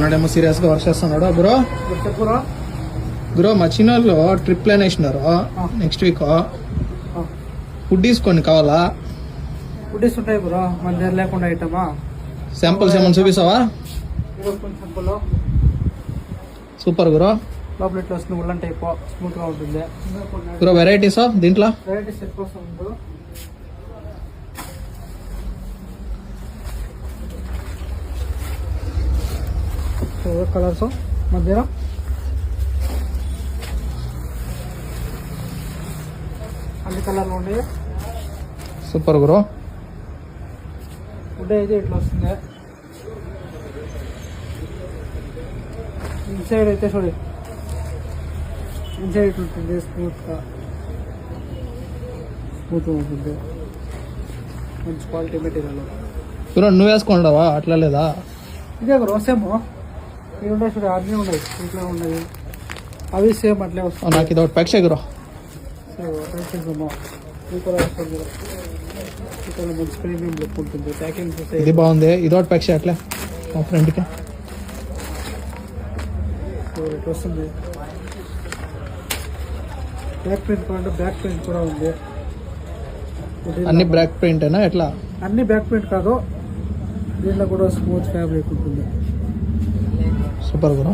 మనోడేమో serious గా work చేస్తున్నాడు. Bro చెప్పురా బ్రో మా చిన్నోళ్ళు ట్రిప్ ప్లాన్ వేసినారు నెక్స్ట్ వీక్. ఫుడ్డీస్ కొన్ని కావాలా? ఫుడ్డీస్ ఉంటాయి బ్రో, మన దగ్గర లేకుండా ఐటమా? శాంపుల్స్ ఏమైనా చూపిస్తావా? Simple super bro. లోపల ఇట్లా వస్తుంది, ఉల్లం టైప్ స్మూత్ గా ఉంటుంది బ్రో. వెరైటీస్ దీంట్లో వెరైటీస్ ఎక్కువ వస్తుంది బ్రో. కలర్స్ మధ్య అన్ని కలర్లు ఉన్నాయి. Super bro. ఫుడ్ అయితే ఇట్లా వస్తుంది. ఇన్సైడ్ అయితే చూడండి, ఇన్సైడ్ ఇట్లా ఉంటుంది స్మూత్గా ఉంటుంది, మంచి క్వాలిటీ మెటీరియల్. బ్రో నువ్వు వేసుకుంటావా? అట్లా లేదా? ఇదే బ్రో సేమ్ ఇవి ఉన్నాయి చూడండి, అన్నీ ఉన్నాయి ఇంట్లో ఉన్నాయి, అవి సేమ్ అట్లే వస్తాయి. నాకు ఇది ఒకటి ప్యాక్ చేయ బ్రో. మంచి ప్రీమియం లుక్ ఉంటుంది. ప్యాకింగ్ ఇది బాగుంది, ఇది ఒకటి ప్యాక్ చేయ అట్లే మా ఫ్రెండ్కి. ఇట్లా వస్తుంది. బ్యాక్ ప్రింట్ కావాలంటే బ్యాక్ ప్రింట్ కూడా ఉంది. అన్ని బ్యాక్ ప్రింట్ అయినా ఎట్లా? అన్ని బ్యాక్ ప్రింట్ కాదు, దీంట్లో కూడా స్మూత్ ఫ్యాబ్రిక్ ఉంటుంది. Super bro.